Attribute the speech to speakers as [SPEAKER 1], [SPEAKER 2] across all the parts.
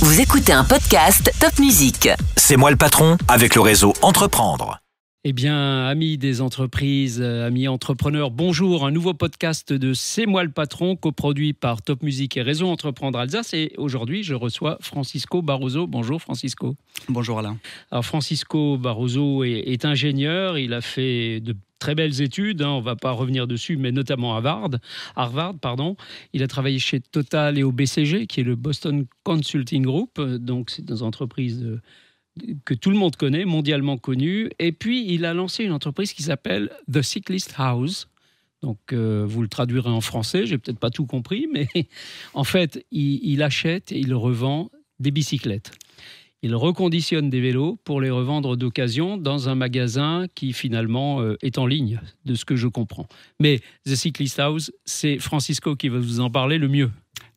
[SPEAKER 1] Vous écoutez un podcast Top Music.
[SPEAKER 2] C'est moi le patron avec le réseau Entreprendre.
[SPEAKER 3] Eh bien, amis des entreprises, amis entrepreneurs, bonjour. Un nouveau podcast de C'est moi le patron, coproduit par Top Music et Réseau Entreprendre Alsace. Et aujourd'hui, je reçois Francisco Barroso. Bonjour Francisco.
[SPEAKER 4] Bonjour Alain.
[SPEAKER 3] Alors Francisco Barroso est ingénieur. Il a fait de très belles études, on ne va pas revenir dessus, mais notamment à Harvard. Il a travaillé chez Total et au BCG, qui est le Boston Consulting Group. Donc, c'est des entreprises que tout le monde connaît, mondialement connues. Et puis, il a lancé une entreprise qui s'appelle The Cyclist House. Donc, vous le traduirez en français, j'ai peut-être pas tout compris, mais en fait, il achète et il revend des bicyclettes. Il reconditionne des vélos pour les revendre d'occasion dans un magasin qui finalement est en ligne, de ce que je comprends. Mais The Cyclist House, c'est Francisco qui va vous en parler le mieux.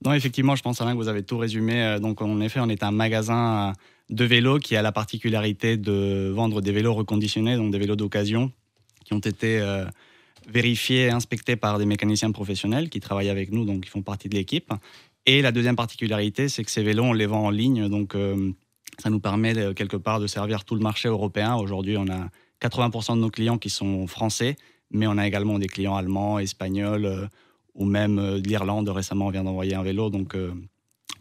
[SPEAKER 4] Non, effectivement, je pense Alain que vous avez tout résumé. Donc en effet, on est un magasin de vélos qui a la particularité de vendre des vélos reconditionnés, donc des vélos d'occasion qui ont été vérifiés et inspectés par des mécaniciens professionnels qui travaillent avec nous, donc qui font partie de l'équipe. Et la deuxième particularité, c'est que ces vélos, on les vend en ligne, donc ça nous permet quelque part de servir tout le marché européen. Aujourd'hui, on a 80% de nos clients qui sont français, mais on a également des clients allemands, espagnols ou même de l'Irlande. Récemment, on vient d'envoyer un vélo, donc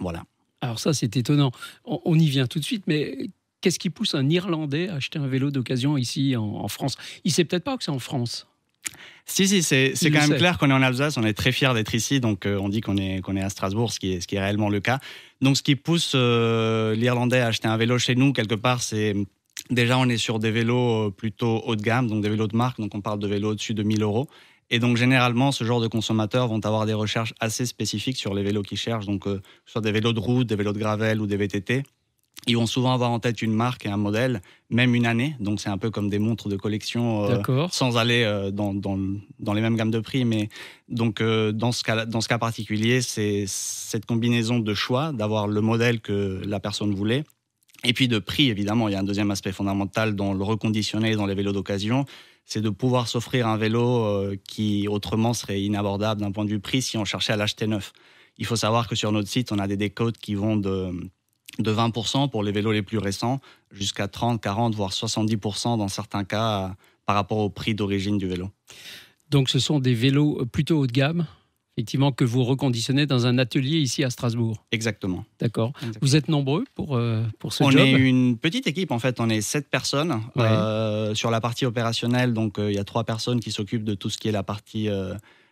[SPEAKER 4] voilà. Alors
[SPEAKER 3] ça, c'est étonnant. On y vient tout de suite, mais qu'est-ce qui pousse un Irlandais à acheter un vélo d'occasion ici en France ? Il ne sait peut-être pas que c'est en France.
[SPEAKER 4] Si, c'est quand même clair qu'on est en Alsace, on est très fiers d'être ici, donc on dit qu'on est à Strasbourg, ce qui est réellement le cas. Donc ce qui pousse l'Irlandais à acheter un vélo chez nous, quelque part, c'est déjà on est sur des vélos plutôt haut de gamme, donc des vélos de marque, donc on parle de vélos au-dessus de 1 000 €. Et donc généralement, ce genre de consommateurs vont avoir des recherches assez spécifiques sur les vélos qu'ils cherchent, donc que ce soit des vélos de route, des vélos de gravel ou des VTT. Ils vont souvent avoir en tête une marque et un modèle, même une année. Donc, c'est un peu comme des montres de collection, sans aller dans les mêmes gammes de prix. Mais donc, dans ce cas particulier, c'est cette combinaison de choix, d'avoir le modèle que la personne voulait. Et puis de prix, évidemment. Il y a un deuxième aspect fondamental dans le reconditionné, dans les vélos d'occasion. C'est de pouvoir s'offrir un vélo qui, autrement, serait inabordable d'un point de vue prix si on cherchait à l'acheter neuf. Il faut savoir que sur notre site, on a des décodes qui vont de 20% pour les vélos les plus récents, jusqu'à 30, 40, voire 70% dans certains cas par rapport au prix d'origine du vélo. Donc ce sont des vélos plutôt haut de gamme, effectivement, que vous reconditionnez dans un atelier ici à Strasbourg. Exactement. D'accord. Exactement. Vous êtes nombreux pour ce job ? On est une petite équipe, en fait, on est 7 personnes. Ouais. Sur la partie opérationnelle, donc il y a 3 personnes qui s'occupent de tout ce qui est la partie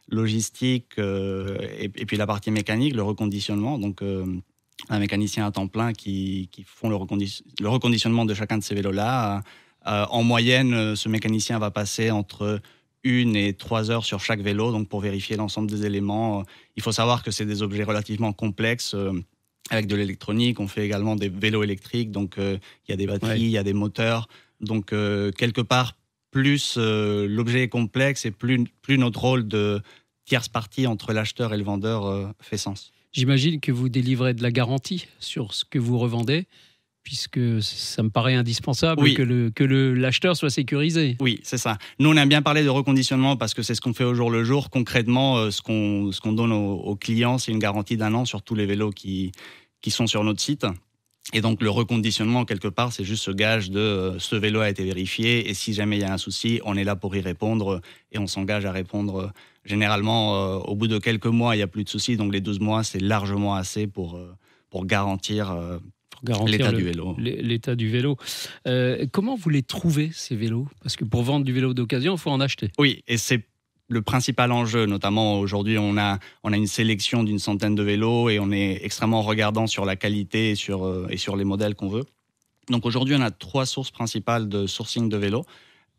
[SPEAKER 4] logistique et puis la partie mécanique, le reconditionnement, donc un mécanicien à temps plein qui font le reconditionnement de chacun de ces vélos-là. En moyenne, ce mécanicien va passer entre 1 et 3 heures sur chaque vélo, donc pour vérifier l'ensemble des éléments. Il faut savoir que c'est des objets relativement complexes avec de l'électronique. On fait également des vélos électriques, donc il y a des batteries, il y a des moteurs. Donc quelque part, plus l'objet est complexe et plus notre rôle de tierce partie entre l'acheteur et le vendeur fait sens. J'imagine que vous délivrez de la garantie sur ce que vous revendez, puisque ça me paraît indispensable que l'acheteur soit sécurisé. Oui, c'est ça. Nous, on aime bien parler de reconditionnement parce que c'est ce qu'on fait au jour le jour. Concrètement, ce qu'on donne aux clients, c'est une garantie d'1 an sur tous les vélos qui sont sur notre site. Et donc, le reconditionnement, quelque part, c'est juste ce gage de ce vélo a été vérifié et si jamais il y a un souci, on est là pour y répondre et on s'engage à répondre. Généralement, au bout de quelques mois, il n'y a plus de soucis. Donc, les 12 mois, c'est largement assez pour garantir l'état du vélo. L'état du vélo. Comment vous les trouvez, ces vélos ? Parce que pour vendre du vélo d'occasion, il faut en acheter. Oui, et c'est le principal enjeu. Notamment, aujourd'hui, on a une sélection d'une centaine de vélos et on est extrêmement regardant sur la qualité et sur les modèles qu'on veut. Donc, aujourd'hui, on a 3 sources principales de sourcing de vélos.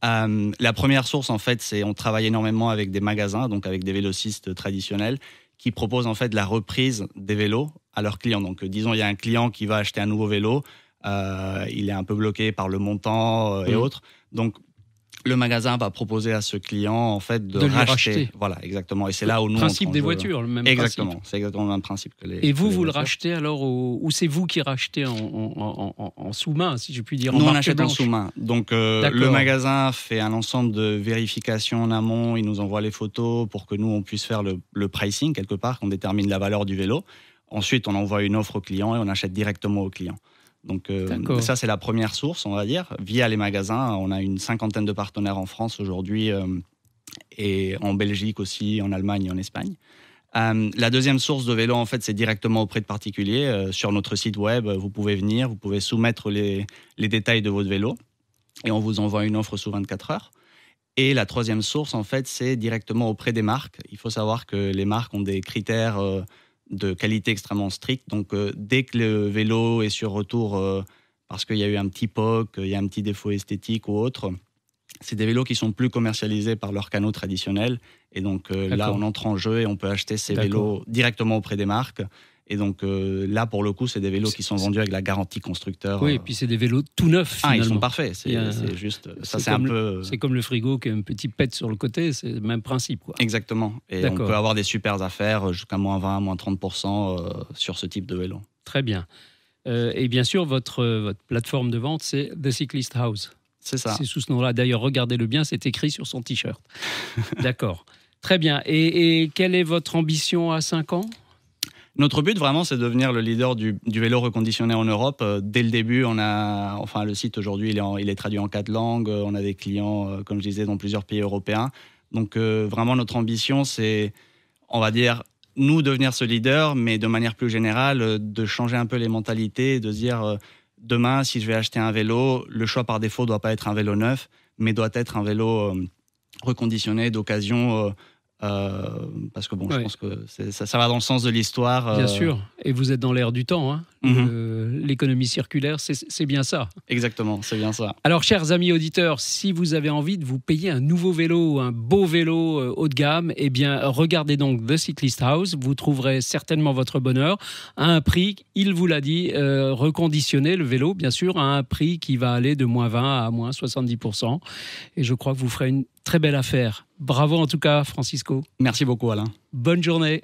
[SPEAKER 4] La première source, en fait, c'est on travaille énormément avec des magasins, donc avec des vélocistes traditionnels, qui proposent en fait la reprise des vélos à leurs clients. Donc, disons, il y a un client qui va acheter un nouveau vélo, il est un peu bloqué par le montant et autres. Donc, le magasin va proposer à ce client en fait de racheter. Voilà, exactement. Et c'est là où nous principe des voitures, le même exactement. Principe. C'est exactement le même principe que les. Et vous le rachetez alors ou c'est vous qui rachetez en sous-main, si je puis dire. Nous on achète en sous-main. Donc le magasin fait un ensemble de vérifications en amont. Il nous envoie les photos pour que nous on puisse faire le pricing quelque part, qu'on détermine la valeur du vélo. Ensuite, on envoie une offre au client et on achète directement au client. Donc ça, c'est la première source, on va dire. Via les magasins, on a une 50aine de partenaires en France aujourd'hui et en Belgique aussi, en Allemagne et en Espagne. La deuxième source de vélo, en fait, c'est directement auprès de particuliers. Sur notre site web, vous pouvez venir, vous pouvez soumettre les détails de votre vélo et on vous envoie une offre sous 24 heures. Et la troisième source, en fait, c'est directement auprès des marques. Il faut savoir que les marques ont des critères de qualité extrêmement stricts. Donc, dès que le vélo est sur retour parce qu'il y a eu un petit POC, il y a un petit défaut esthétique ou autre, c'est des vélos qui sont plus commercialisés par leurs canaux traditionnels. Et donc là, on entre en jeu et on peut acheter ces vélos directement auprès des marques. Et donc là, pour le coup, c'est des vélos qui sont vendus avec la garantie constructeur.
[SPEAKER 3] Oui, et puis c'est des vélos tout neufs, finalement.
[SPEAKER 4] Ils sont parfaits. C'est juste... Ça, c'est un peu...
[SPEAKER 3] C'est comme le frigo qui a un petit pet sur le côté, c'est le même principe, quoi.
[SPEAKER 4] Exactement. Et on peut avoir des super affaires jusqu'à moins 20, moins 30% sur ce type de vélo.
[SPEAKER 3] Très bien. Et bien sûr, votre plateforme de vente, c'est The Cyclist House.
[SPEAKER 4] C'est ça.
[SPEAKER 3] C'est sous ce nom-là. D'ailleurs, regardez-le bien, c'est écrit sur son t-shirt. D'accord. Très bien. Et quelle est votre ambition à 5 ans ?
[SPEAKER 4] Notre but, vraiment, c'est de devenir le leader du vélo reconditionné en Europe. Dès le début, le site aujourd'hui, il est traduit en 4 langues. On a des clients, comme je disais, dans plusieurs pays européens. Donc, vraiment, notre ambition, c'est, on va dire, nous, devenir ce leader, mais de manière plus générale, de changer un peu les mentalités, de se dire... Demain, si je vais acheter un vélo, le choix par défaut ne doit pas être un vélo neuf, mais doit être un vélo reconditionné d'occasion. Parce que je pense que ça va dans le sens de l'histoire.
[SPEAKER 3] Bien sûr. Et vous êtes dans l'ère du temps. Hein. L'économie circulaire, c'est bien ça.
[SPEAKER 4] Exactement, c'est bien ça.
[SPEAKER 3] Alors, chers amis auditeurs, si vous avez envie de vous payer un nouveau vélo, un beau vélo haut de gamme, eh bien, regardez donc The Cyclist House. Vous trouverez certainement votre bonheur à un prix, il vous l'a dit, reconditionné, le vélo, bien sûr, à un prix qui va aller de moins 20 à moins 70%. Et je crois que vous ferez une très belle affaire. Bravo en tout cas, Francisco.
[SPEAKER 4] Merci beaucoup, Alain.
[SPEAKER 3] Bonne journée.